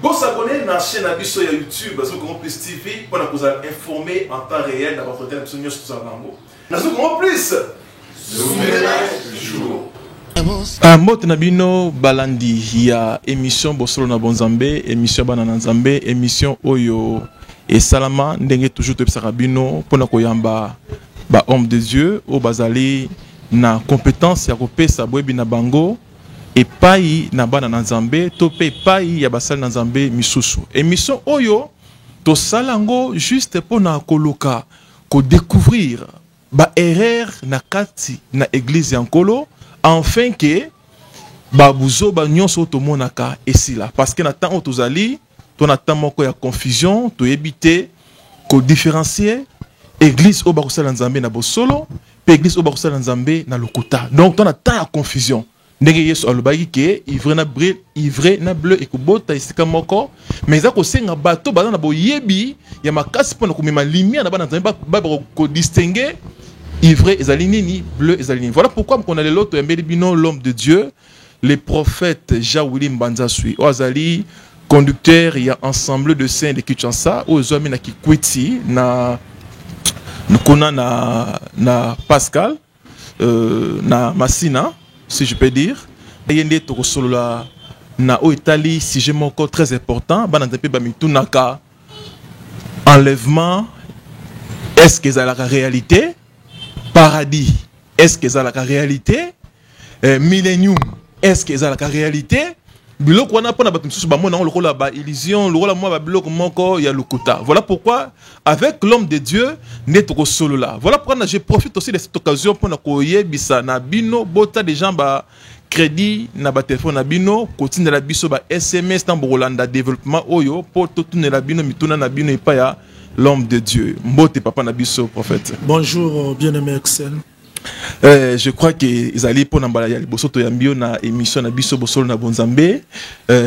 Bon s'abonner à la chaîne Abisso sur YouTube, parce que Congo Plus TV, pour nous informer en temps réel dans votre télévision sur ce Nambo. Nous Congo Plus. Mot nabino balandi ya émission Bosolo na Bonzambe, émission Banana Nzambe, émission Oyo et Salama ndenge toujours to bisarabino pona koyamba ba homme de Dieu au bazali na compétence ya kopesa boyebi na bango et pai na Banana Nzambe to pe pai ya basali na Nzambe misusu. Émission Oyo to salango juste pona koloka ko découvrir ba erreur na kati na église yankolo afin que babuzo ba nyonso to monaka esila parce que na temps otozali to na temps moko ya confusion to éviter ko différencier église o ba kosala Nzambe na bosolo pe église o ba kosala Nzambe na lokuta. Donc to na temps ya confusion ndenge Yesu alobaki ke ivre na bleu et kubota isika moko mais za ko senga bato ba na boyebi ya makasi pona komema lumière na bana Nzambe ba ko distinguer ivre ezali nini, bleu ezali nini. Voilà pourquoi on a les lots bino l'homme de Dieu, les prophètes Jawili Mbanzasui, Ozali conducteur, il y a ensemble de saints de Kinshasa, Ozoami na Kikwiti, na Nkona na Pascal, na Massina, si je peux dire. Yende Tokosolola na Oitali, si j'ai mon corps très important, Banantepe Bamitunaka, enlèvement, est-ce que c'est la réalité? Paradis, est-ce que c'est la réalité? Millennium, est-ce que c'est la réalité? Voilà pourquoi, avec l'homme de Dieu, n'est solo là. Voilà pourquoi je profite aussi de cette occasion pour na bino bota des gens crédit na ba téléphone na bino continue la biso ba SMS dans Bolanda développement oyo pour tout la bino mituna na bino et ya l'homme de Dieu. Mbote papa Nabiso, prophète. Bonjour, bien-aimé Excel. Je crois que ils allaient pour n'ambala ya liboso to yambio na émission Nabiso Bosolo na Bonzambe.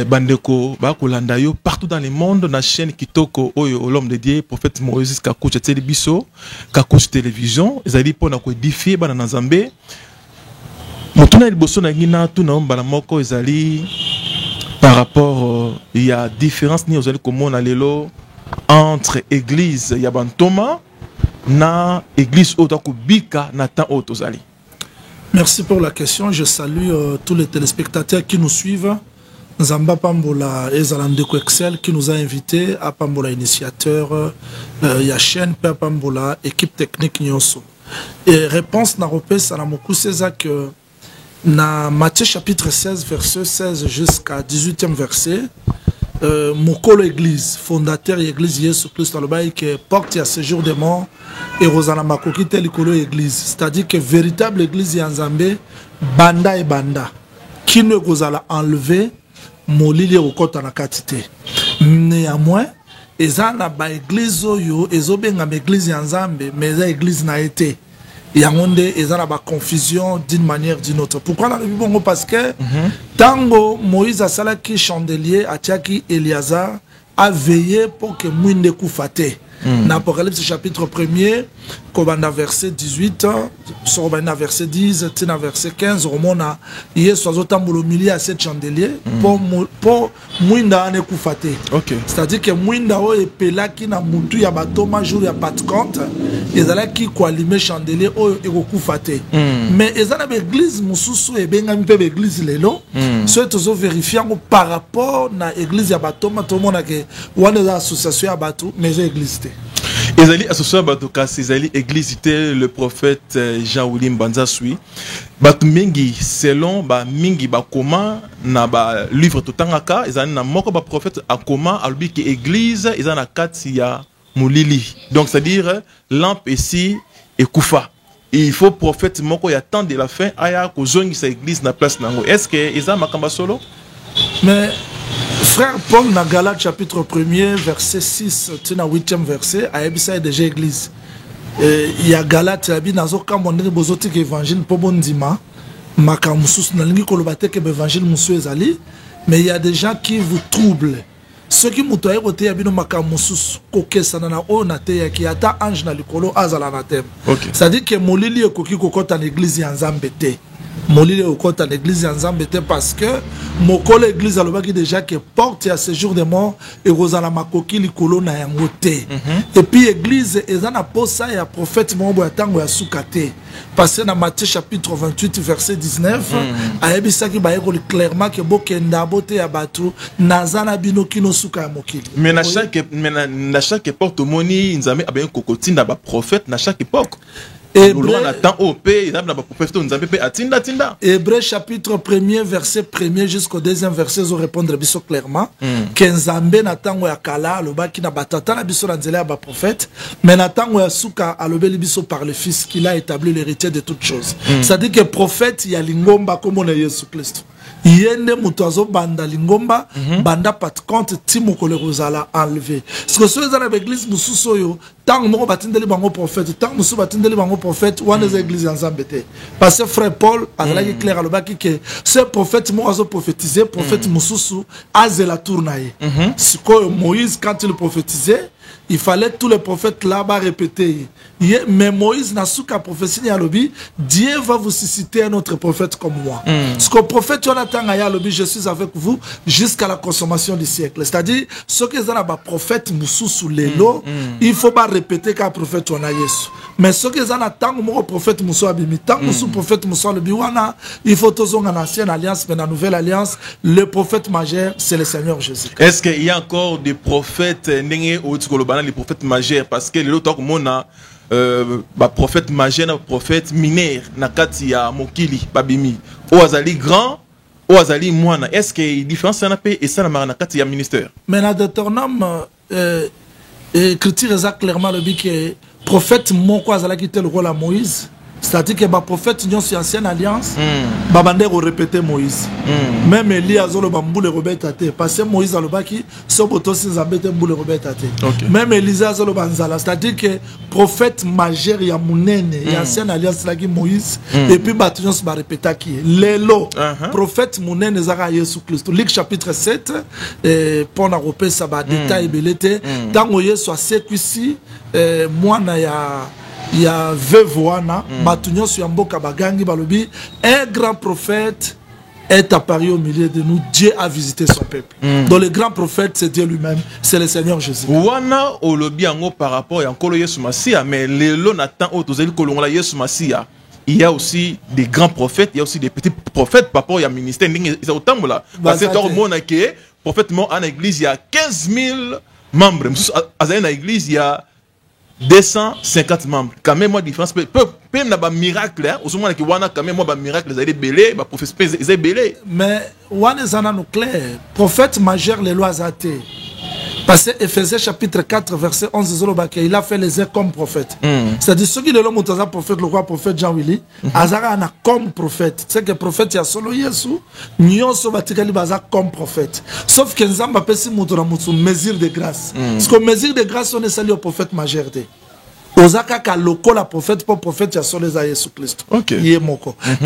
Bandeko ba kolanda yo partout dans le monde na chaîne Kitoko oyo l'homme de Dieu, prophète Moïse Kakucha Télébiso, Kakucha Télévision. Ils allaient pour na ko édifier bana Nzambe. Motuna liboso na ngina tu na mbala moko ils allaient par rapport il y a différence ni aux allez comme on a lelo entre église Yabantoma na église Otakubika na temps Otozali. Merci pour la question. Je salue tous les téléspectateurs qui nous suivent. Nzamba Pambola et Zalandeko Excel qui nous a invités à Pambola initiateur, Yachen, Père Pambola, équipe technique Nyonso. Et réponse na repé Salamoku c'est que na Matthieu chapitre 16 verset 16 jusqu'à 18e verset. Mokolo église, fondateur église Yesu Christ Alobaï qui porte à ce jour des morts et Rosana Makokite likolo église. C'est-à-dire que véritable église Yanzambe, banda et banda. Qui ne gozala enlever molili okota na katite. Néanmoins, ezana ba église oyo, ezobenga église Yanzambe, mais eza église na été. Yangonde ezana ba confusion d'une manière ou d'une autre. Pourquoi la bongo parce que tango Moïse a salaki chandelier atiaki Eliazar a veillé pour que Mouinde Koufate. Dans Apocalypse chapitre 1er, Kobanda verset 18, Sorobanda verset 10, Tina verset 15, Romona, Yesu azotambolo milieu à cette chandelier pour Mouinda ane Koufate. C'est-à-dire que Mouinda o epelaki na mutu ya batoma jour ya Pentecôte, ezalaki ko allumer chandelier o eko Koufate. Mais ezana l'église mususu ebengami pe l'église lelo, soit tozo vérifier par rapport na église ya batoma tout le monde a que wana association ya batu mais église. Ezali associé bato kasi ezali église le prophète Jean-William Banzasui bato mingi selon ba mingi ba koma na ba livre totangaka ezali na moko ba prophète akoma alubi ki église ezali na kati ya mulili donc c'est à dire lampe ici et kufa il faut prophète moko ya temps de la fin aya ko zongi sa église na place nango est-ce que ezali makamba solo mais frère Paul na Galates chapitre 1er verset 6 tina 8e verset a ebisa déjà église il y a Galates abi nazo kamondene bozoti ke évangile po bondima makamusus na lingi kolobate ke évangile musu ezali mais il y a des gens qui vous troublent ceux qui mutoye kote ya bino makamusus kokesana na ona te ya ki ata ange na likolo azala na tem c'est à dire que molili ekoki kokota na église ya Nzambe te molile okota l'église ya Nzambe te parce que mokolo église alobaki déjà que porte à ce jour de mort et rozala makoki likolo na yango te. Et puis église ezana posa ya prophète mombo ya tango ya sukate parce que dans Matthieu chapitre 28 verset 19 ayebisaki ba yeko clairement que bokenda bote ya batu nazana bino kino suka ya mokili. Mais na chaque époque moni Nzambe aben kokotinda ba prophète na chaque époque. Hébreu chapitre 1er verset 1er jusqu'au 2e verset zo répondre biso clairement que Nzambe na tango ya kala alobaki na batata na biso na nzela ya ba prophète mais na tango ya suka alobeli biso par le fils qu'il a établi l'héritier de toutes choses. C'est-à-dire que prophète ya lingomba comme on est Jésus Christ. Yende mutuazo banda lingomba banda pat compte timo ko le rozala enlevé. Ce que ceux dans l'église mususo yo tant moko batindeli bango prophète tant musu batindeli bango prophète wana les églises ensemble té. Parce que frère Paul a là clair alobaki que ce prophète mo azo prophétiser prophète mususu azela tournaye. Ce que Moïse quand il prophétisait il fallait tous les prophètes là-bas répéter. Mais Moïse n'a su qu'à prophétie à l'obi, Dieu va vous susciter un autre prophète comme moi. Ce que le prophète Jonathan a l'obi, je suis avec vous jusqu'à la consommation du siècle. C'est-à-dire, ce que les prophètes moussou sous les lots, il faut pas répéter qu'un prophète on a Yesu. Mais ce que les tant que prophète moussou abimi, tant que prophète moussou le biwana, il faut tous en ancienne alliance, mais dans la nouvelle alliance, le prophète majeur, c'est le Seigneur Jésus. Est-ce qu'il y a encore des prophètes les prophètes majeurs parce que l'autre mona prophète majeur prophète mineur nakati ya mokili babimi o azali grand o azali mwana est-ce que différence na pe et ça na nakati ya ministère mais na Deutéronome écriture exact clairement le dit que prophète moko azalaki tel rôle à Moïse. C'est-à-dire que les prophètes sont sur l'ancienne alliance, ils ont répété Moïse. Même Élie a dit que parce que Moïse a dit que même Élisée a dit que c'est-à-dire que le prophète majeur, il y a l'ancienne alliance, Moïse, et puis ils ont répété qui Lélo, prophète Mounene Zara Jésus Christ. Luc chapitre 7, pour la repère, ça va détailler. Tant que Jésus soit sécuici, moi, il y a Vevoana, Matunyo Suyamboka Bagangi Balobi, un grand prophète est apparu au milieu de nous. Dieu a visité son peuple. Donc le grand prophète, c'est Dieu lui-même, c'est le Seigneur Jésus. Wana olobi ango par rapport à Nkolo Yesu Masia, mais le Lonatan Otozeli Kolongola Yesu Masia. Il y a aussi des grands prophètes, il y a aussi des petits prophètes par rapport à ministère. C'est autant là. Parce que dans le monde, prophète en église, il y a 15 000 membres. À l'église, il y a 250 membres. Quand même, moi, différence. Même un miracle, au moment où on a quand même un miracle, ils ont belé, les prophètes, ils ont belé. Mais, on est nous clair. Prophète majeur, les lois athées. Parce que Ephésiens chapitre 4, verset 11, il a fait les airs comme prophète. C'est-à-dire, ceux qui l'ont montré prophète, le roi prophète Jean-Willy, Azara a comme prophète. C'est que prophète, il y a solo Yesu, Nyon Sobatikali Baza comme prophète. Sauf que Nzamba Pessi Moutoura Moutsu, mesure de grâce. Parce que mesure de grâce, on est salué au prophète majeur. Ozaka ka loko la prophète pour prophète ya sur les Jésus Christ.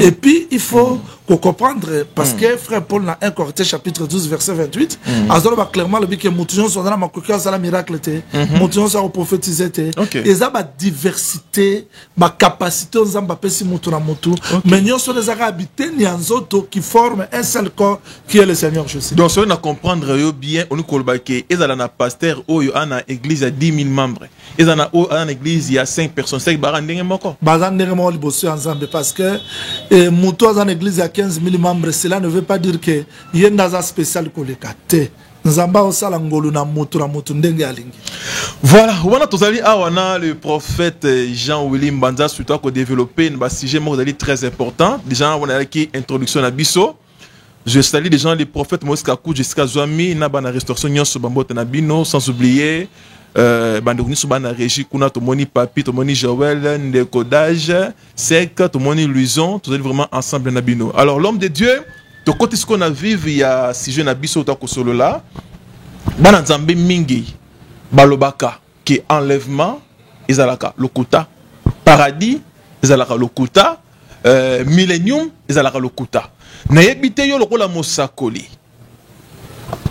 Et puis il faut comprendre parce que frère Paul dans 1 Corinthiens chapitre 12 verset 28 azolo ba clairement le dit que mouton sont dans la makoki ça la miracle té mouton ça prophétiser té et ça ba diversité ba capacité on zamba pesi mouton na mouton mais nous sont des habiter ni anzoto qui forment un seul corps qui est le Seigneur Jésus. Donc ça on a comprendre bien on kolba ke ezala na pasteur oyo ana église à 10 000 membres ezana o ana église il y a 5 personnes, c'est barandenge moko. Barandenge moko liboso ensemble parce que muto dans l'église il y a 15 000 membres, cela ne veut pas dire que yenda za spécial kolekate. Nzamba osala ngolu na mutu na mutu ndenge alingi. Voilà, wana tozali awana le prophète Jean-Willy Mbanza surtout ko développer un sujet très important. Déjà on a qui introduction na biso. Je salue les gens les prophètes Moïse Kakou jusqu'à Zouami na bana restauration nyonso bambote na bino sans oublier bandekuni subana régie kuna tomoni papi tomoni Joël ndécodage sec tomoni Luison tous vraiment ensemble na bino. Alors l'homme de Dieu to côté ce qu'on a vécu il y a si jeune abisso ta ko solo là bana nzambe mingi balobaka qui enlèvement ezalaka lokuta paradis ezalaka lokuta millennium ezalaka lokuta na yebite yo lokola mosakoli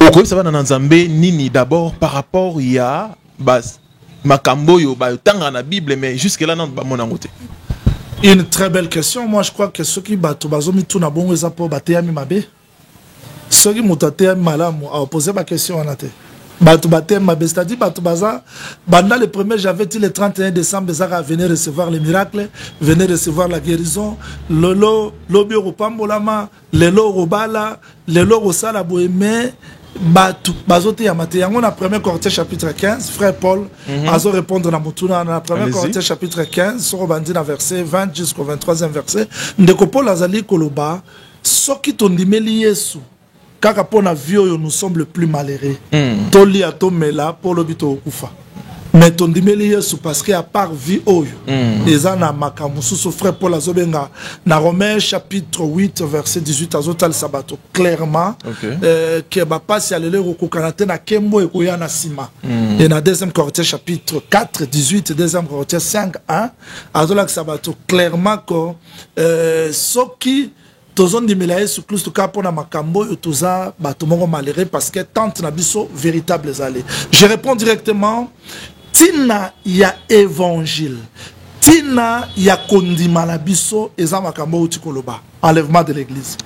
oko ça va na nzambe nini d'abord par rapport il y a makambo yo ba tanga na Bible mais jusque là non ba monango te. Une très belle question. Moi, je crois que ceux qui battent bazomi tout na bon eza po bateyami mabe. Ceux qui mutateyami malamu a posé ma question en até. Batou bateyami mabe, c'est-à-dire batou baza banda le 1er janvier le 31 décembre Zara venir recevoir les miracles, venir recevoir la guérison, lolo lobi opambolama, lelo robala, lelo rosala boeme. Bazote Yamate, yango na 1er Corinthiens chapitre 15, frère Paul, azo répondre na mutuna na 1er Corinthiens chapitre 15, sur bandi na verset 20 jusqu'au 23e verset. Ndeko Paul azali koloba, soki tondimeli Yesu, kaka pona vie nous sommes le plus malheureux. Toli atomela pour le bito okufa. Mais tondimeli Yesu parce qu'à part vie oyo, eza na makambo susu frère Paul azobenga na Romains chapitre 8 verset 18 azotal sabato clairement que ba passe alele rokokanate na kembo ekoya na sima. Et na 2e Corinthiens chapitre 4 18 2e Corinthiens 5 1 azolak sabato clairement que soki tozon dimela Yesu Christ ka pona makambo yo toza bato moko malheureux parce que tante na biso véritable zale. Je réponds directement. Tina ya évangile, tina ya kondima la biso eza makambo utikoloba, enlèvement de l'église.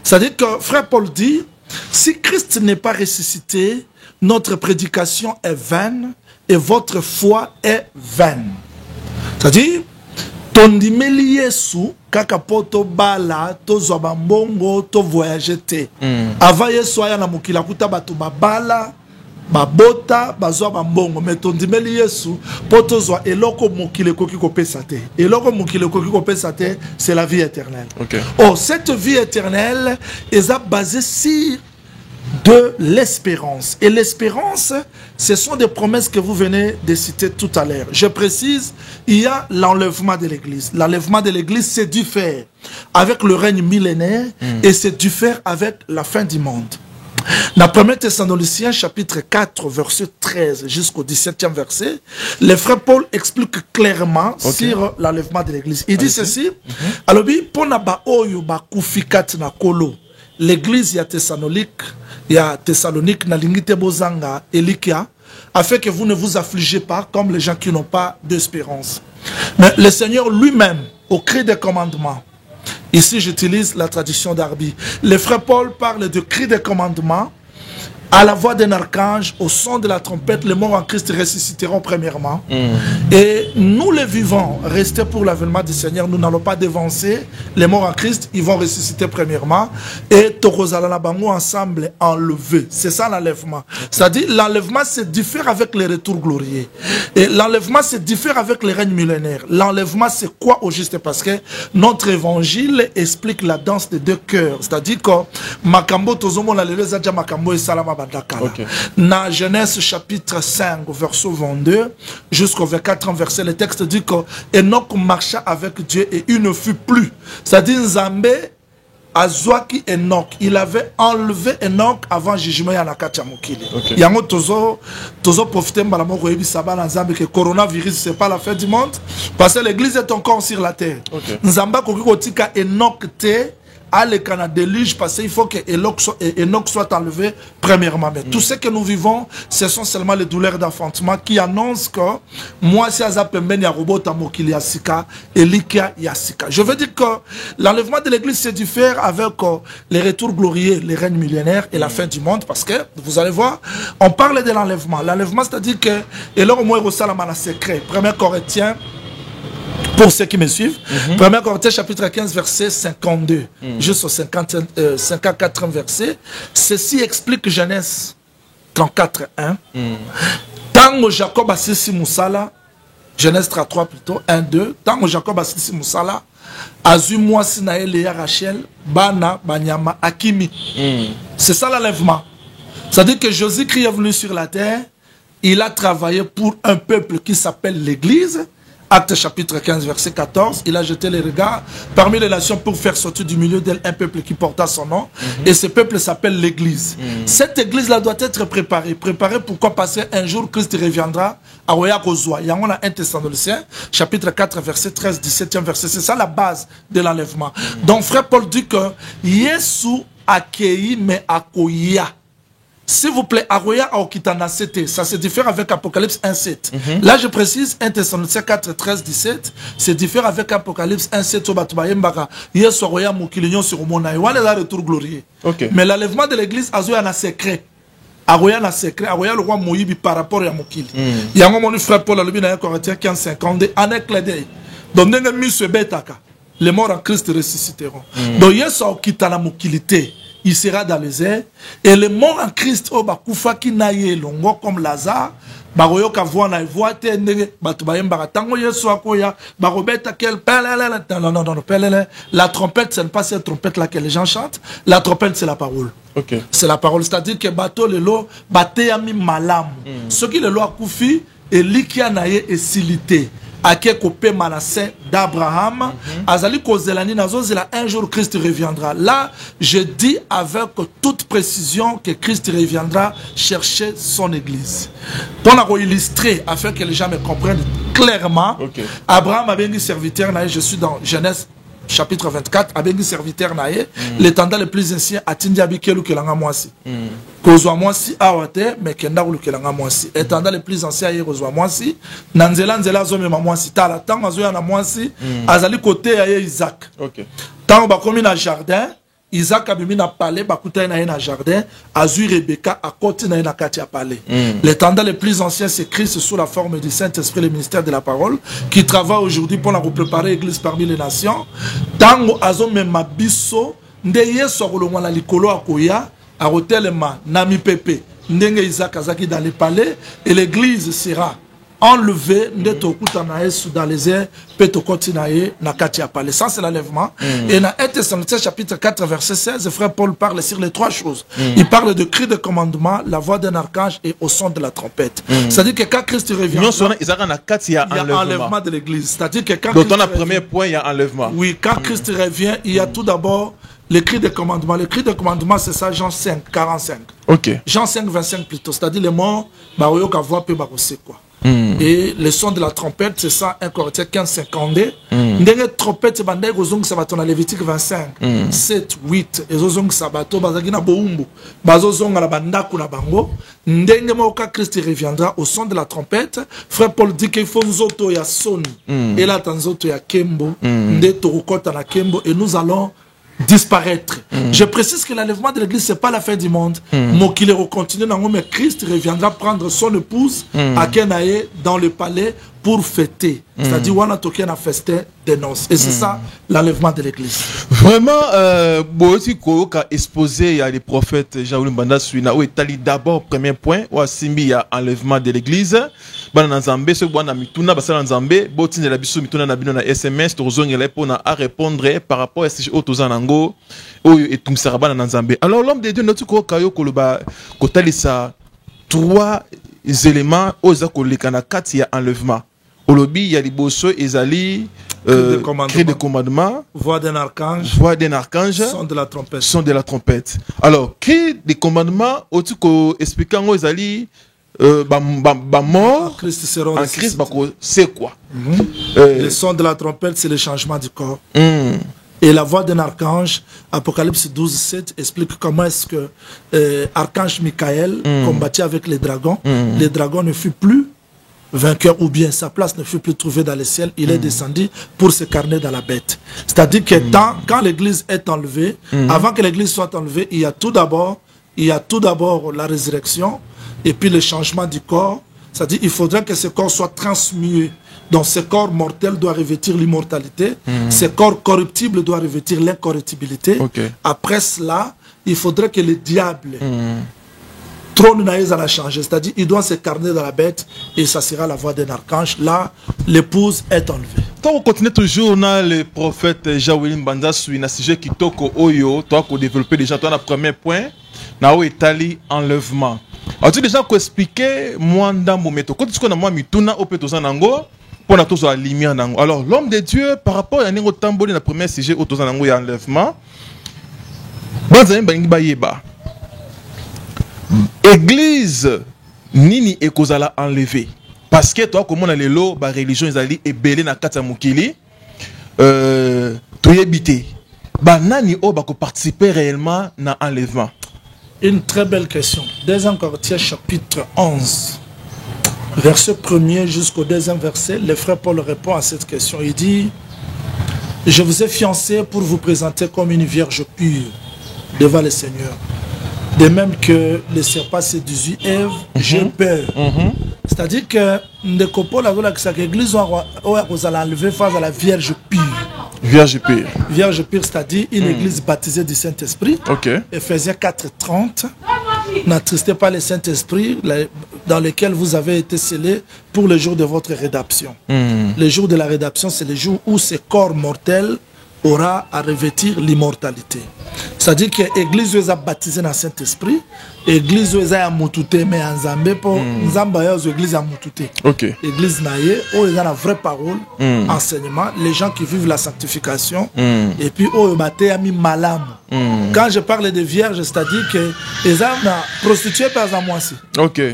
C'est-à-dire que frère Paul dit, si Christ n'est pas ressuscité, notre prédication est vaine et votre foi est vaine. C'est-à-dire, tondimeli Yesu kaka poto bala to zoba mbongo to voyager te. Avant Yesu aya na mokila kuta bato babala babota bazwa bambongo mais tondimeli Yesu poto zwa eloko mokile koki kopesa te. Eloko mokile koki kopesa te, c'est la vie éternelle. Oh, cette vie éternelle est basée sur de l'espérance. Et l'espérance, ce sont des promesses que vous venez de citer tout à l'heure. Je précise, il y a l'enlèvement de l'église. L'enlèvement de l'église, c'est du faire avec le règne millénaire et c'est du faire avec la fin du monde. Dans 1 Thessaloniciens chapitre 4 verset 13 jusqu'au 17e verset, le frère Paul explique clairement sur l'enlèvement de l'église. Il dit ceci, alors pona ba oyo ba kufikat na kolo, l'église ya Thessalonique na lingite bozanga elikia, afin que vous ne vous affligez pas comme les gens qui n'ont pas d'espérance. Mais le Seigneur lui-même, au cri des commandements, ici j'utilise la tradition d'Arbi, le frère Paul parle de cri des commandements, à la voix d'un archange, au son de la trompette, les morts en Christ ressusciteront premièrement. Et nous les vivants, restés pour l'avènement du Seigneur, nous n'allons pas dévancer les morts en Christ, ils vont ressusciter premièrement. Et Torozalanabango ensemble enlever. C'est ça l'enlèvement. C'est-à-dire l'enlèvement c'est diffère avec les retours glorieux. Et l'enlèvement c'est diffère avec les règnes millénaires. L'enlèvement c'est quoi au juste? Parce que notre évangile explique la danse des deux cœurs. C'est-à-dire que Makambo Tozomo la leleza dja Makambo et Salama. Dans Genèse chapitre 5 verset 22 jusqu'au 24 verset, le texte dit que Enoch marcha avec Dieu et il ne fut plus. C'est-à-dire Nzambe azwaki Enoch, il avait enlevé Enoch avant jugement ya nakati ya mokili. Yango tozo profiter mbala moko yebi sabana Nzambe que coronavirus c'est pas la fin du monde parce que l'église est encore sur la terre. Nzamba koki kotika Enoch te à l'écran déluge parce qu'il faut que Enoch soit enlevé premièrement. Mais tout ce que nous vivons, ce sont seulement les douleurs d'enfantement qui annoncent que moi, si Azapemben Yarobo Tamokili Yasika, Elikia Yasika. Je veux dire que l'enlèvement de l'église, c'est du faire avec les retours glorieux, les règnes millénaires et la fin du monde. Parce que, vous allez voir, on parle de l'enlèvement. L'enlèvement, c'est-à-dire que, et là, au moins, il y a un secret. 1 Corinthiens. Pour ceux qui me suivent, 1 Corinthiens chapitre 15 verset 52 jusqu'au 54 verset, ceci explique Genèse 34 1. Tango Jacob asisi Moussala, Genèse 33 plutôt 1 2. Tango Jacob asisi Moussala, azu mwasi na Léa Rachel, bana banyama akimi. C'est ça l'enlèvement. C'est-à-dire que Jésus-Christ est venu sur la terre, il a travaillé pour un peuple qui s'appelle l'Église. Acte chapitre 15 verset 14, il a jeté les regards parmi les nations pour faire sortir du milieu d'elle un peuple qui porta son nom. Et ce peuple s'appelle l'Église. Cette Église-là doit être préparée. Préparée pourquoi? Parce qu'un jour Christ reviendra à Oyakozwa. Il y a un Thessaloniciens, chapitre 4 verset 13, 17e verset. C'est ça la base de l'enlèvement. Donc frère Paul dit que Yesu akei me akoya. s'il vous plaît, Aroya Aokitana CT, ça se diffère avec Apocalypse 1.7. Là, je précise, 1 Thessaloniciens 4, 13, 17, c'est diffère avec Apocalypse 1.7, Obatubayembara, Yes Aroya Moukilignon sur Mona, Wale la retour glorieux. Mais l'enlèvement de l'église, Azoya na secret. Aroya na secret, Aroya le roi Moïbi par rapport à Moukili. Il y a un moment où frère Paul a levé dans 1 Corinthiens 15, 52, en éclairé. Donc, n'est-ce pas ce bêtaka? Les morts en Christ ressusciteront. Donc, Yes Aokitana Moukilité. Il sera dans les airs. Et les morts en Christ, oh, bakufa ki naye longo comme Lazare, baroyo ka voix na voix te ndenge batubayem baratango yesu akoya barobeta quel non la trompette c'est pas cette trompette là que les gens chantent, la trompette c'est la parole. Okay. C'est la parole, c'est-à-dire que bateau le lo bateyami malam. Ce qui le lo akufi et likia naye et silité. Ake kopé Manassé d'Abraham, Azali Kozelani Nazozela, un jour Christ reviendra. Là, je dis avec toute précision que Christ reviendra chercher son église. Pour illustrer, afin que les gens me comprennent clairement, Abraham a bien dit serviteur, je suis dans Genèse chapitre 24, a bien dit serviteur, l'étendard le plus ancien, Atindi Abikelu Kelanga Mwasi. Kozwa Mwasi awate, mais Kenda Ulu Kelanga Mwasi. Étendard le plus ancien, Kozwa Mwasi, Nanzela Nzela Zome Mwasi. Tala, tant Azoya na Mwasi, Azali côté Isaac. Tant Bakomi na jardin, Isaac a mis na palais, Bakuta na jardin, Azui Rebecca a côté na katia palais. L'étendard le plus ancien, c'est Christ sous la forme du Saint-Esprit, le ministère de la parole, qui travaille aujourd'hui pour la préparer l'église parmi les nations. Tango Azome Mabiso, Ndeye Soroloma la Likolo Akoya, à Rotelema, Nami Pepe, Ndenge Isaac Azaki dans les palais, et l'église sera enlevé dans les airs, ça c'est l'enlèvement. Et dans 1 Thessaloniciens chapitre 4 verset 16, frère Paul parle sur les trois choses. Il parle de cri de commandement, la voix d'un archange et au son de la trompette. C'est-à-dire que quand Christ revient, il y a enlèvement de l'église. C'est-à-dire que quand donc on a premier point, il y a enlèvement. Oui, quand Christ revient, il y a tout d'abord le cri de commandement. Le cri de commandement, c'est ça, Jean 5, 45. Jean 5, 25 plutôt. C'est-à-dire les morts, baroyo ka voix peu barosé quoi. Et le son de la trompette, c'est ça, 1 Corinthiens 15, 52. Ndenge trompette, c'est bandai gozong sabato na Lévitique 25, 7, 8. Et zozong sabato, bazagina boumbu. Bazozong la bandaku na bango. Ndenge moka Christ reviendra au son de la trompette. Frère Paul dit qu'il faut nzoto ya son. Et là, tanzoto ya kembo. Nde torukota na kembo. Et nous allons disparaître. Je précise que l'enlèvement de l'église, c'est pas la fin du monde. Mokile continue, mais Christ reviendra prendre son épouse à Kenaïe dans le palais pour fêter. C'est-à-dire, on a toqué un festin des noces. Et c'est ça, l'enlèvement de l'église. Vraiment, aussi, Koyoka exposé, il y a les prophètes, Jaoul Mbanda Suina, où est d'abord, premier point, où Simbi, il y a enlèvement de l'église. Bana Nzambe, ce Bwana Mituna, Basala Nzambe, Botin de la Bissou, Mituna Nabino na SMS, Torzon, il répond à répondre par rapport à ce que Otozanango, et Tumsarabana Nzambe. Alors, l'homme de Dieu, notre Koyo Koloba, Kotalisa, trois éléments, Ozakolekana, 4, il y a enlèvement. Au lobby, il y a les bosso, Ezali, cri de commandement, voix d'un archange, son de la trompette. Alors, cri de commandement, au-dessus expliquant Ezali, mort, en Christ, c'est quoi? Le son de la trompette, c'est le changement du corps. Et la voix d'un archange, Apocalypse 12, 7, explique comment est-ce que archange Michael combattait avec les dragons. Les dragons ne furent plus vainqueur, ou bien sa place ne fut plus trouvée dans le ciel, il est descendu pour se carner dans la bête. C'est-à-dire que quand l'église est enlevée, avant que l'église soit enlevée, il y a tout d'abord la résurrection et puis le changement du corps. C'est-à-dire qu'il faudrait que ce corps soit transmué. Donc ce corps mortel doit revêtir l'immortalité, ce corps corruptible doit revêtir l'incorruptibilité. Après cela, il faudrait que le diable trône naïs à la changer, c'est-à-dire il doit se carner dans la bête et ça sera la voix d'un archange. Là, l'épouse est enlevée. Quand on continue toujours dans le prophète Jaouil Mbanda sur un sujet qui toque Oyo, toi qui développer déjà, toi, le premier point, Nao Etali enlèvement. Alors tu déjà expliqué moi dans mon méthode. Quand tu connais moi mituna au pétosan nango pour na tozo la lumière nango. Alors l'homme de Dieu par rapport à Nengo Tamboli le premier sujet au tosan nango et enlèvement. Banza mbangi bayeba. Église nini ekozala enlevé parce que toi comme on a les lots ba religion ezali ebele na kata mukili toyebité ba nani o ba ko participer réellement na enlèvement Une très belle question. 2 Corinthiens chapitre 11, verset 1er jusqu'au 2e verset, le frère Paul répond à cette question. Il dit, je vous ai fiancé pour vous présenter comme une vierge pure devant le Seigneur. De même que le serpent séduisit Ève, j'ai peur. C'est-à-dire que l'église a enlevé face à la vierge pure. Vierge pure. Vierge pure, c'est-à-dire une église baptisée du Saint-Esprit. Ephésiens 4:30. N'attristez pas le Saint-Esprit dans lequel vous avez été scellés pour le jour de votre rédemption. Le jour de la rédemption, c'est le jour où ce corps mortel aura à revêtir l'immortalité. C'est-à-dire que l'église est baptisée dans le Saint-Esprit, l'église est moutouté, mais en Zambé, pour Zambé, l'église est moutouté. L'église naïe, où il y a la vraie parole, enseignement, les gens qui vivent la sanctification, et puis où il y a mis malam. Quand je parle de vierge, c'est-à-dire que les gens prostitués par exemple aussi.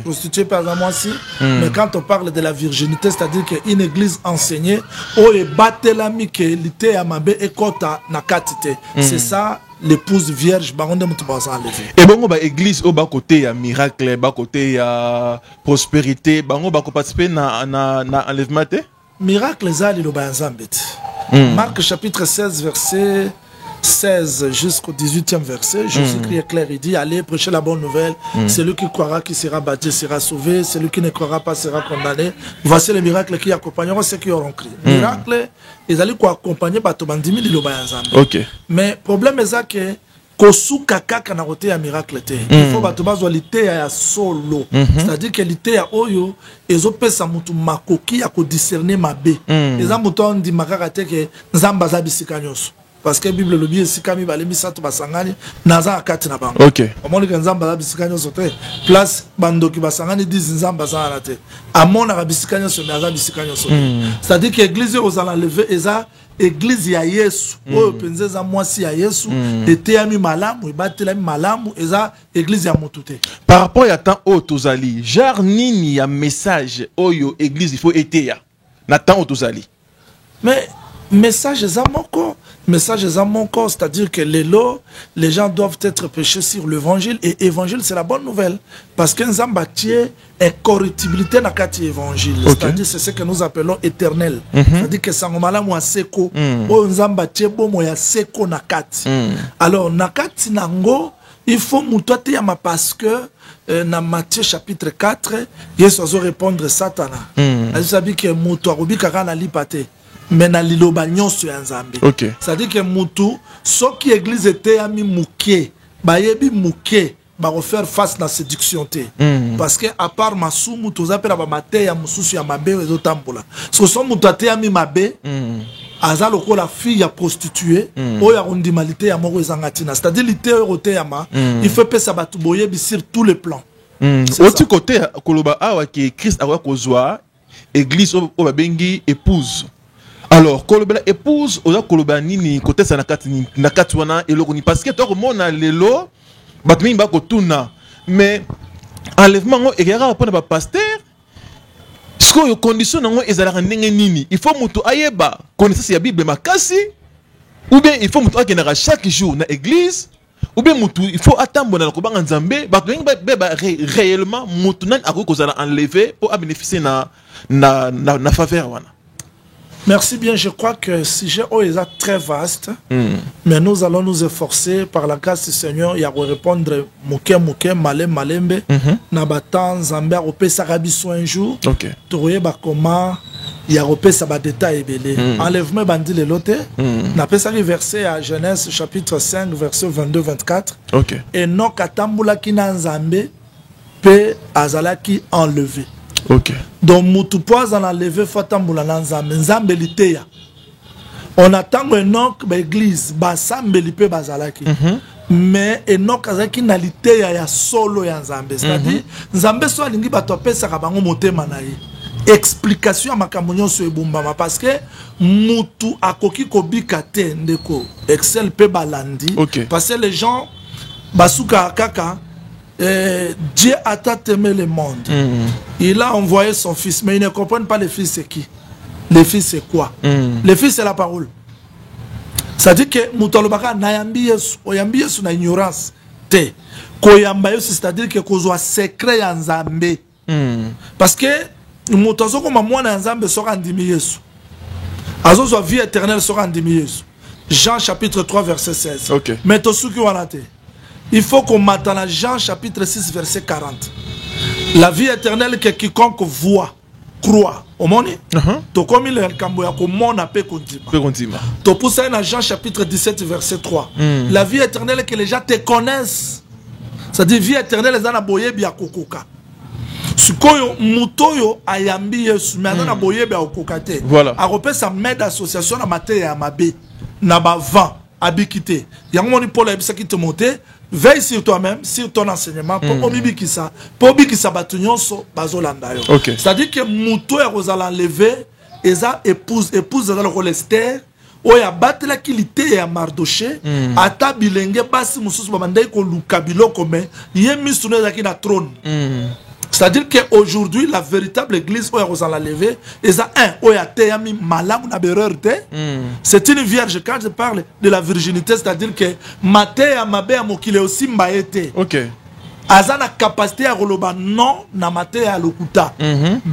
Prostitués par exemple aussi. Mais quand on parle de la virginité, c'est-à-dire qu'une église enseignée, où il y a l'ami qui était à Mabé et Kota Nakatite. C'est ça. L'épouse vierge, et bon, l'église au bas côté, il y a miracle, bas côté, il y a prospérité, bango bas participer na enlèvement. Miracle, ça, il y a Marc chapitre 16, verset 16 jusqu'au 18e verset, Jésus-Christ est clair, il dit, allez prêcher la bonne nouvelle, celui qui croira qui sera baptisé sera sauvé, celui qui ne croira pas sera condamné. Voici les miracles qui accompagneront ceux qui auront crié. Miracle, ils allaient accompagner Batobandimi de l'Obayazambe. Mais le problème est que kosuka kaka na rote ya miracle te. Il faut batubazo lité ya solo. C'est-à-dire que lité ya oyo ezopesa mutu makoki ya ko discerner mabe. Eza mutu ndi makaka te ke nzamba za bisika nyonso. Parce que la Bible le dit, si kami balemi sato basangani naza akati na bango. Omoni ke nzamba za bisika nyonso te. Place bandoki basangani dit nzamba za na te. Amona ka bisika nyonso naza bisika nyonso. C'est-à-dire que l'église aux enlever eza église ya Yesu. Oyo penze za mwasi ya Yesu, ete ami malamu, ibatela mi malamu eza église ya motute. Par rapport à temps otozali, genre nini ya message oyo église il faut eteya. Na temps otozali. Mais message za moko. Message à mon corps, c'est-à-dire que les gens doivent être péchés sur l'évangile, et l'évangile c'est la bonne nouvelle, parce qu'un zambatier est corruptibilité dans le évangile, c'est-à-dire c'est ce que nous appelons éternel, c'est-à-dire que sangomala mwa seko, o zambatier bo moya seko nakati. Alors nakati nango, il faut mutote yama parce que dans Matthieu chapitre 4, Yesu azo répondre Satana. C'est-à-dire que muto arobi kaka na lipate. Mais na liloba nyonso ya Nzambe. C'est-à-dire que mutu soki église était ami muke, bayebi muke ba refaire face na séduction te. Parce que à part masumu tozapela ba mate ya mususu ya mabe ezotambola. So so mutu ate ami mabe, aza lokola fille ya prostituée, oya ondimalité ya moko ezangatina. C'est-à-dire lité roté yama, il faut pesa batu boyebi sur tous les plans. Autre côté koloba awa ki Christ awa kozwa église o babengi épouse. Alors, kolobela épouse, oza koloba nini côté ça na kati wana eloko ni parce que to mona lelo batumi ba ko tuna mais enlèvement et gara pona ba pasteur ce que condition nango ezala ndenge nini il faut mutu ayeba connaissance ya Bible makasi ou bien il faut mutu akena chaque jour na église ou bien mutu il faut attendre na ko banga Nzambe batu ba réellement mutu nan ako kozala enlever pour bénéficier na faveur wana. Merci bien, je crois que le sujet est très vaste, mais nous allons nous efforcer par la grâce du Seigneur, il y a répondre mouke, malembe, nabatan, zambia, opé sarabiso un jour, touye bakoma, il y a opé sabat détail belé. Enlèvement bandi le lote, n'a pas ça verset à Genèse chapitre 5, verset 22-24. Et non katambula ki na nzambe, pe azalaki enlevé. Donc, Moutoupois en a levé Fatambula Nzambe, Nzambe liteya. On attend Enoch, l'église, Basambe lipe Bazalaki. Mais Enoch Azaki na liteya ya solo ya Nzambe. C'est-à-dire, Nzambe soit lingi batope sakabango motema na ye. Explication à makamunyo sur Ebumbama. Parce que Moutou akoki kobika te ndeko. Excel pe balandi. Parce que les gens, Basuka Kaka, Dieu a tant aimé le monde. Il a envoyé son fils, mais ils ne comprennent pas le fils c'est qui. Le fils c'est quoi? Le fils c'est la parole. C'est-à-dire que Moutolobaka na yambi Yesu na ignorance. te koyamba yo c'est-à-dire que kozwa secret ya nzambe parce que moto azokoma mwana ya nzambe soka andimi yesu azozwa vie éternelle soka andimi yesu. Jean chapitre 3 verset 16. Okay. Mais tosuki wana te il faut qu'on m'attende à Jean chapitre 6 verset 40. La vie éternelle que quiconque voit croit au monde to komi le kambo ya ko mona pe kontima to poussa na Jean chapitre 17 verset 3 la vie éternelle que les gens te connaissent, c'est-à-dire vie éternelle ezana boyebi ya kokoka sikoyo mutoyo ayambi yesu mais azana boyebi ya kokoka te voilà akopesa maide association na mate ya mabe na bavant abikite yango moni Paul abisaki Timothée. Veille sur toi-même, sur ton enseignement, pour obibikisa, pour obikisa batunyonso bazolanda yo. C'est-à-dire que muto ya kozala enlever eza épouse dans le rôle Esther, oya batela kilité ya Mardoché, ata bilenge basi mususu babandai ko lukabilo comme ye misune zaki na trône. C'est-à-dire qu'aujourd'hui, la véritable église, c'est une vierge. Quand je parle de la virginité, c'est-à-dire que Maté Amabé Amokile aussi mbaete. Ok. Azana capacité à roloba non na Maté à lokuta.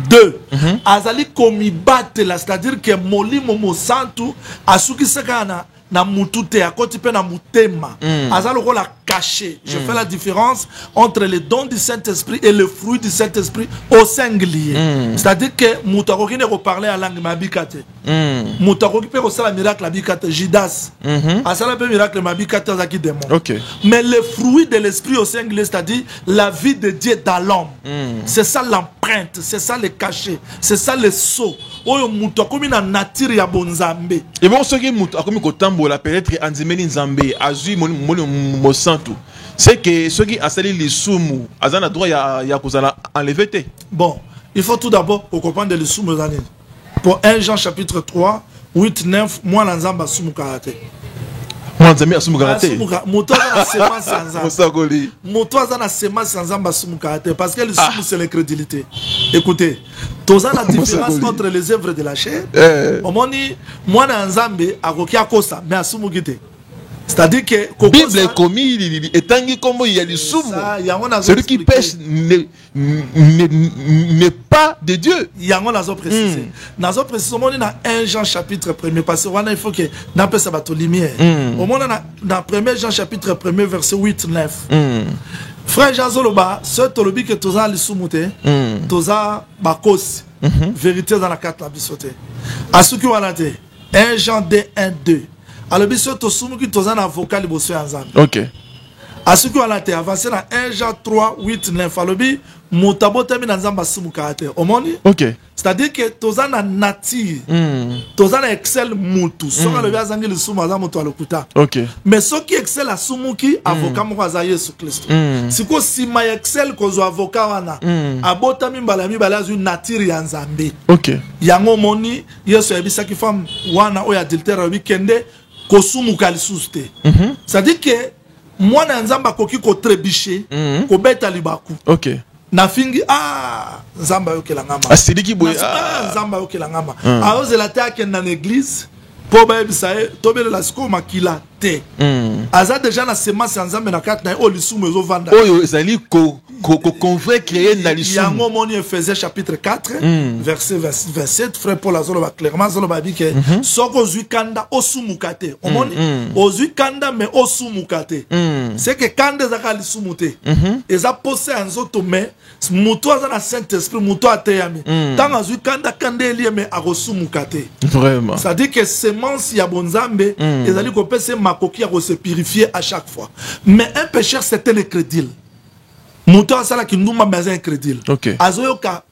Deux. Azali komibate la, c'est-à-dire que Moli Momo Santu Asuki Sakana na mutute à côté pe na mutema azalo ko la caché. Je fais la différence entre les dons du Saint-Esprit et le fruit du Saint-Esprit au singulier. C'est-à-dire que mutako qui ne reparler à langue mabikate mutako qui peut resala miracle mabikate Judas asala pe miracle mabikate zaki démon. Mais le fruit de l'esprit au singulier, c'est-à-dire la vie de Dieu dans l'homme, c'est ça l'empreinte, c'est ça le cachet, c'est ça le sceau oyo mutako mi na nature ya bonzambe. Et bon ce qui mutako mi kotambo la peut-être anzimeli nzambe azui mo santu c'est que ceux qui asali les sumu azana droit ya kozala enlever te. Bon, il faut tout d'abord comprendre les sumu zanini. Pour 1 Jean chapitre 3 8 9 moi nzamba sumu karate. Moi nzambe asumu karate. Moto na semence nzamba. Mosakoli. Moto na semence nzamba sumu karate parce que le sumu c'est l'incrédulité. Écoutez, tous la différence entre les œuvres de la chair. Omoni moi na nzambe akoki akosa mais asumu kite. C'est-à-dire que Bible est commis etangi kombo il y a du sumu. Celui qui pêche n'est pas de Dieu. Yango nazo préciser. Nazo préciser omoni na 1 Jean chapitre 1er parce que wana il faut que na pesa bato lumière. Omoni na 1 Jean chapitre 1er verset 8 9. Frère Jean Zoloba, ce tolobi que toza li sumute, toza bakos, vérité dans la carte la bisote. Asuki wana te 1 Jean 2 1 2. Alors biso to sumu ki toza na avocat liboso ya nzambe. OK. Asuki wana te avancer na 1 Jean 3 8 9 alobi motabota mi na nzamba sumu karate. Omoni? OK. C'est-à-dire que toza na nature. Toza na excel mutu. Soka le biazangi le sumu aza mutu alokuta. OK. Mais ce qui excelle à sumu ki avocat mo aza Yesu Kristo. Siko sima excel kozo avocat wana. Abota mi mbala mi bala zu nature ya nzambe. OK. Yango moni Yesu ebisa ki femme wana oya adultère obi kende kosumu kalisuste. C'est-à-dire que moi na nzamba koki ko trébicher ko beta libaku. OK. Na fingi nzamba yokela ngama. Asidiki boye nzamba yokela ngama. Aoze la ta na l'église po ba bisae tobele la sko makila te. Aza déjà na semence nzamba na carte na o lisumu ezo vanda. Oyo ezali ko convaincre na lisumu. Yango moni Ephésiens chapitre 4 verset 27 frère Paul azolo ba clairement azolo ba bi ke soko zui kanda osumukate. Omoni ozui kanda mais osumukate. C'est que kanda zaka lisumu te. Eza posé nzoto mais muto aza na Saint-Esprit muto ateyami. Tanga zui kanda elie mais akosumukate. Vraiment. Ça dit que semence ya bonzambe ezali ko pese makoki à se purifier à chaque fois. Mais un pécheur c'est un incrédule. Mouton ça là qui nous m'a besoin incrédule. OK. Azoyoka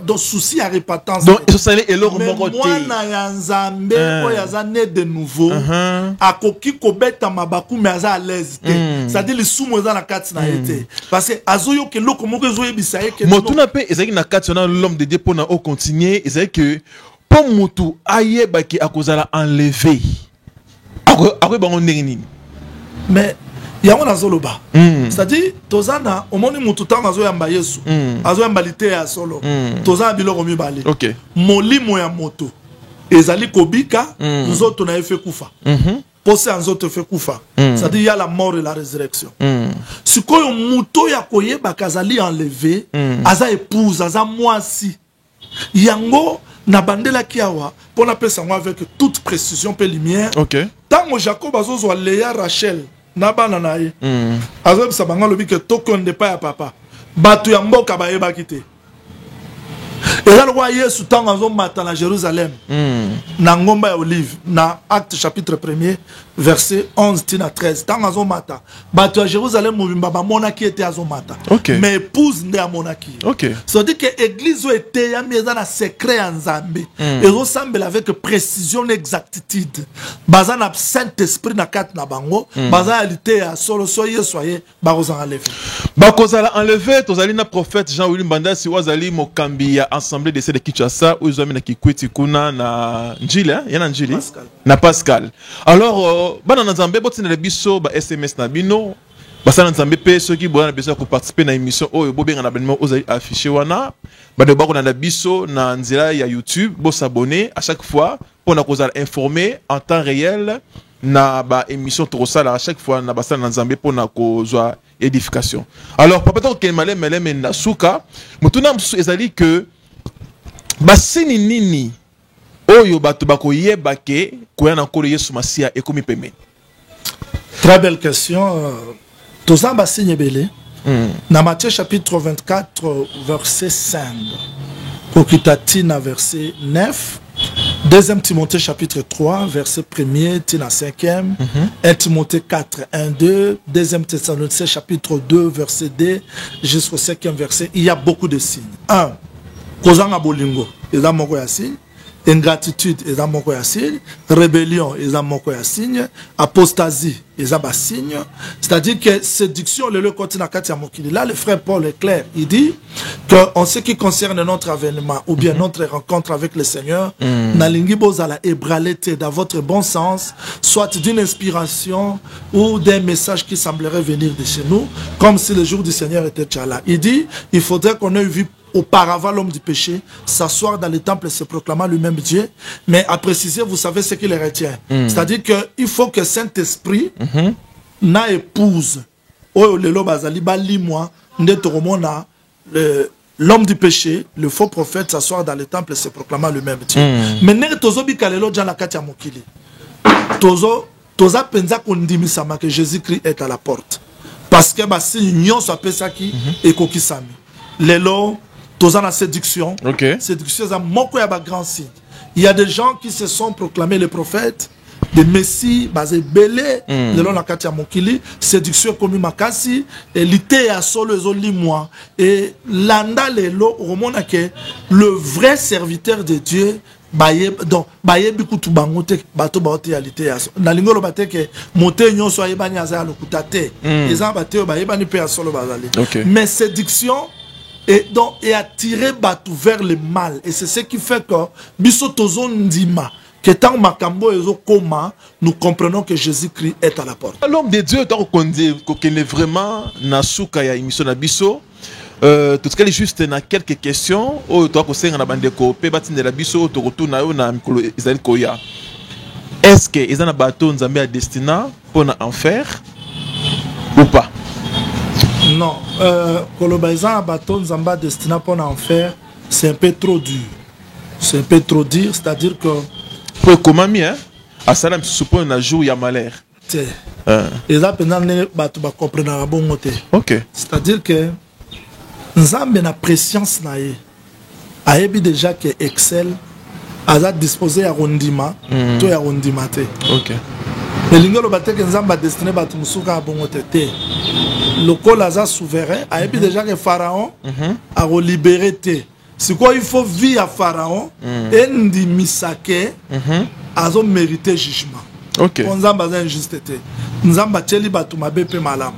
donc souci à répétance. Donc ça c'est eloko moko te. Moi na ya nzambe oyaza né de nouveau. Akoki ko beta mabaku mais aza à l'aise. Ça dit le sumo za na kati na été. Parce que azoyoka eloko moko ezoyebisa ke. Motuna pe ezaki na kati na l'homme de Dieu pour na au continuer, ezaki que pour mutu ayeba ki akozala enlever. Après bango ndenge. Mais yango nazoloba c'est-à-dire tozana omoni mutu tanga azoyamba Yesu azoyamba lite ya solo tozana biloko mibale. OK. Molimo ya moto ezali kobika nzoto na efe kufa. pose anzoto fe kufa. C'est-à-dire il y a la mort et la résurrection. Si quoi muto ya koye bakazali enlevé, aza épouse, aza moisi. Yango na bandela kiawa pour na pesa avec toute précision pe lumière. OK. Tango Jacob azozo Léa Rachel na bana na ye. Azo bisa banga lobi ke tokonde pa ya papa. Batu ya mboka ba yeba kite. Et là, le roi Yesu, tant qu'on mata à Jérusalem, na ngomba ya olive, na acte chapitre 1er, verset 11 à 13, tant qu'on mata, batu à Jérusalem, mobimba monaki était à mata. Mais épouse ne a monaki. Ça dit que l'église était dans un secret en Zambie. Et ressemble avec précision et exactitude. Bazan a Saint-Esprit na kat na bango, bazan a lité à solo soyez, bazan enlevé. Bakozala enlevé, tozali na prophète Jean-William Banda si wazali mokambi ya assemblée de ces de Kinshasa où ils ont mis na Kikwiti kuna na Njili, yana Njili na Pascal. Alors bana nzambe botina le biso ba SMS na bino basana nzambe pe ceux qui boana besoin ko participer na émission oyo bobenga na abonnement ozali affiché wana ba de bako na biso na nzela ya YouTube bo s'abonner à chaque fois pour na kozala informer en temps réel na ba émission torosala à chaque fois na basana nzambe pour na kozwa édification. Alors papa to kelmale meleme na suka mutuna msu ezali que basini nini oyo bato bakoyeba ke koya na nkolo Yesu Masia ekomi peme. Très belle question. Tozan basini belé. Na Matthieu chapitre 24 verset 5. Kokitatina verset 9. 2 Timothée chapitre 3 verset 1er tina 5e. 1 Timothée 4 1 2. 2 Thessaloniciens chapitre 2 verset 2 jusqu'au 5e verset. Il y a beaucoup de signes. 1. Kozanga bolingo, eza moko ya signe. Ingratitude, eza moko ya signe. Rébellion, eza moko ya signe. Apostasie, eza ba signe. C'est-à-dire que séduction, le côté na kati ya mokili. Là, le frère Paul est clair. Il dit que en ce qui concerne notre avènement ou bien notre rencontre avec le Seigneur, nalingi bozala ébralete dans votre bon sens, soit d'une inspiration ou d'un message qui semblerait venir de chez nous, comme si le jour du Seigneur était déjà là. Il dit, il faudrait qu'on ait vu auparavant l'homme du péché s'asseoir dans le temple et se proclamant lui-même Dieu, mais à préciser, vous savez ce qui les retient. C'est-à-dire qu'il faut que Saint-Esprit na épouse l'homme du péché, le faux prophète s'asseoir dans le temple et se proclamant lui-même Dieu. Mais ne tozobi kalelo jana kati ya mokili. Toza penza kondimisama que Jésus-Christ est à la porte. Parce que si nyon so pesa ki ekokisami. Lelo dans la séduction, séduction c'est moko ya ba grand signe. Il y a des gens qui se sont proclamés les prophètes, des messies basés belé, lelo na kati ya mokili, séduction comme makasi, et lité ya solo ezoli moi et landa lelo romona ke le vrai serviteur de Dieu donc bikutu bangote bato baote ya lité ya na lingolo bateke moté nyonso ayebani azala lokutate ezan bato bayebani pe ya solo bazali. Mais séduction et donc et attirer Batou vers le mal, et c'est ce qui fait que bisotozon ndima que tant makambo ezo koma, nous comprenons que Jésus-Christ est à la porte. L'homme de Dieu tant qu'on dit qu'il est vraiment na souka ya émission na biso tout ce qu'elle est juste na quelques questions o to ko senga na bandeko pe batindela biso to retourna yo na mikolo Israël koya. Est-ce que ils en a bateau nzambe a destina pour na enfer ou pas? Non, Kolobaïza bateau Nzamba destiné pour enfer, c'est un peu trop dur. C'est un peu trop dur, c'est-à-dire que. Pour comment hein? À ça, je suppose un jour il y a malheur. Et là, pendant les bateaux, on comprend la bonne côté. C'est-à-dire que Nzambe na préscience naïe. Aébi déjà que Excel a disposé à rondima, tout est rondimaté. Mais l'ingénieur bateau que Nzamba destiné bateau musuka à bon côté. Le col souverain a dit déjà que Pharaon a libéré. C'est quoi il faut vivre à Pharaon et ndi misake a mérité jugement. Nzamba za injusteté. Nzamba teli batu mabe pe malam.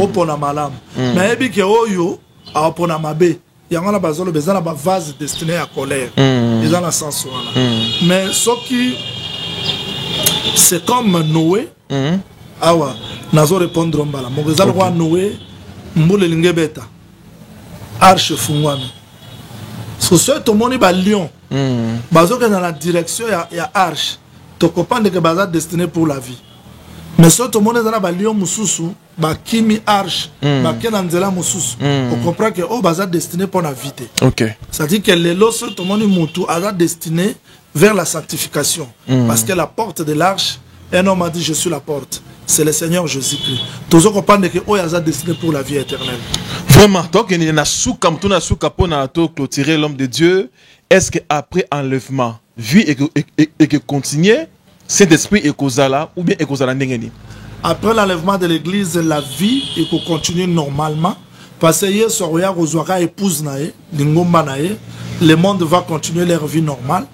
Opona malam. Mais ebi ke oyo a opona mabe. Yangana bazolo bezana ba vase destiné à colère. Ils ont la sens mais ce qui c'est comme Noé. Awa nazo répondre mbala mongeza le roi Noé mbule lingebeta arche fungwami so to moni ba lion bazo que dans la direction ya arche to comprendre que baza destiné pour la vie Mais si tout le monde est dans la lion mususu, ba kimi arche, ba kenanzela mususu, on comprend que oh baza destiné pour la vie. OK. C'est-à-dire que les lots tout le monde mutu a destiné vers la sanctification, parce que la porte de l'arche, un homme a dit je suis la porte. C'est le Seigneur Jésus-Christ. Tous on comprend que oh a destiné pour la vie éternelle. Vraiment, donc il y a souka pour clôturer l'homme de Dieu. Est-ce que après enlèvement, vie et que continue, Saint-Esprit et Kozala ou bien Kozala ndengeni? Après l'enlèvement de l'église, la vie et qu'on continue normalement. Parce que hier soir, épouse nae, lingomba nae, le monde va continuer leur vie normale.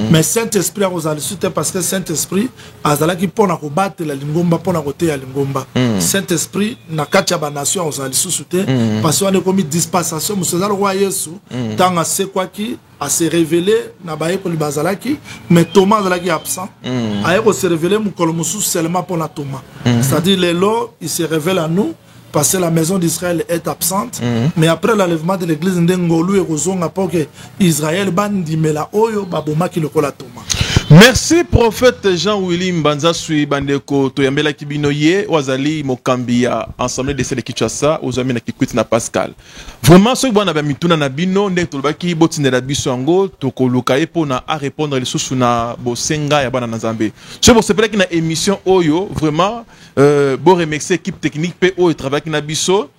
Mais Saint-Esprit a osé parce que Saint-Esprit a zalaki pona ko battre la lingomba pona côté ya lingomba. Saint-Esprit na katia ba nation a osé souté parce qu'on a commis dispensation monsieur roi Yesu tant a se quoi qui a se révélé na baye ko bazalaki mais Thomas zalaki absent. A se révélé mukolo musu seulement pour la Thomas. C'est-à-dire les lots il se révèle à nous parce que la maison d'Israël est absente. Mais après l'enlèvement de l'église, Israël bandimela oyo baboma ki lokola Thomas. Merci prophète Jean-Willy Mbanza Sui Bandeko Toyambela Kibinoye Wazali Mokambia ensemble de celle Kinshasa aux amis na Kikwiti na Pascal. Vraiment ce que na mituna na bino ndek tolbaki botinela biso yango tokoluka epo na a répondre les sous na bosenga ya bana na Nzambe. Je vous rappelle que na émission oyo vraiment bon remercier équipe technique pe oyo travail na biso.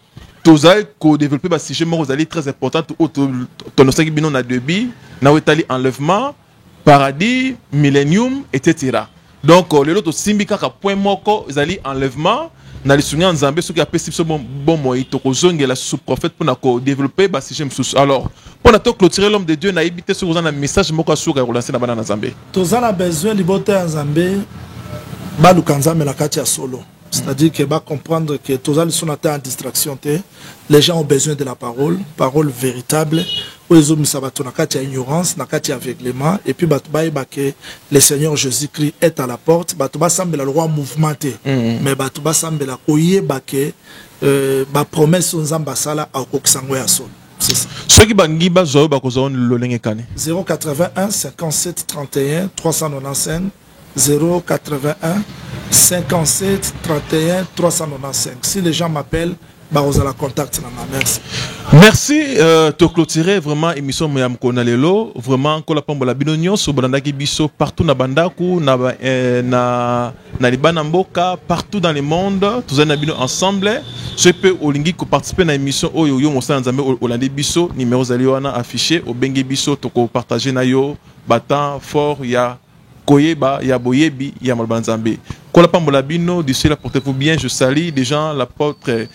Tozal ko développer ba sujet mo Wazali très important to osaki bino na débit na wetali enlèvement paradis, millennium, etc. Donc, le lot simbi kaka point moko, zali enlèvement, na li sunga nzambe, ce qui a pesé bon moyen, toko zonge la sous-prophète pour développer, bah, si j'aime sous. Alors, pour na clôturer l'homme de Dieu, na éviter ce que un message moko sur relancer na banana nzambe. Tozal a besoin de liberté nzambe, ba lukanzambe la katia solo. C'est-à-dire que va comprendre que Tozal sont en distraction. Les gens ont besoin de la parole véritable. Les hommes savent qu'il y a ignorance, qu'il y a aveuglement. Et puis, le Seigneur Jésus-Christ est à la porte. Il semble la loi mouvementée. Mais il semble la promesse aux ambassades à Koksangoya Sol. C'est ça. Ce qui bangi bazo bakozon le lengekane. 081 57 31 395 081 57 31 395. Si les gens m'appellent, vous allez contacter. Merci. Merci. To clôturer vraiment émission Moyam Konalelo. Vraiment, ko la pambola binonyo so bandaki biso partout na bandaku na libana mboka partout dans le monde. Tous en abino ensemble. Je peux olingi ko participer na émission oyo yo mosa nzambe olandi biso numéro zali wana affiché au bengi biso to ko partager na yo batan fort ya Koyeba, ya Boyebi, ya Malbanzambe. Kola Pambola Bino, d'ici là, portez-vous bien. Je salue des gens, l'apôtre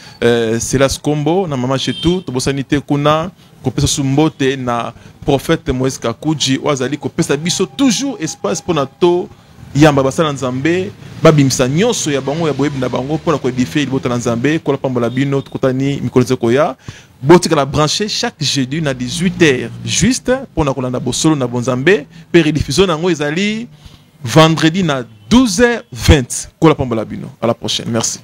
Silas Kombo, na Mama Chetou, Tobosanite Kuna, Kopesa Sumbote, na prophète Moïse Kakuji, Oazali, Kopesa Biso, toujours espace pour nato, Yamba Basala Nzambe, Babimsa Nyonso, ya Bango, ya Boyebi, na Bango, pour la Kodifé, il bota Nzambe, Kola Pambola Bino, Kotani, Mikolze Koya. Botika la branché chaque jeudi à 18h juste pour na kolanda bosolo na bonzambe péridiffusion nango ezali vendredi na 12h20 kola pambola bino. À la prochaine, merci.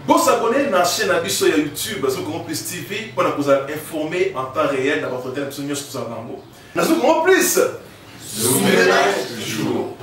Bon s'abonner à la chaîne Abisso sur YouTube parce que Grand Plus TV pour nous informer en temps réel dans votre télévision sur Zango. Nous sommes Grand Plus. Toujours.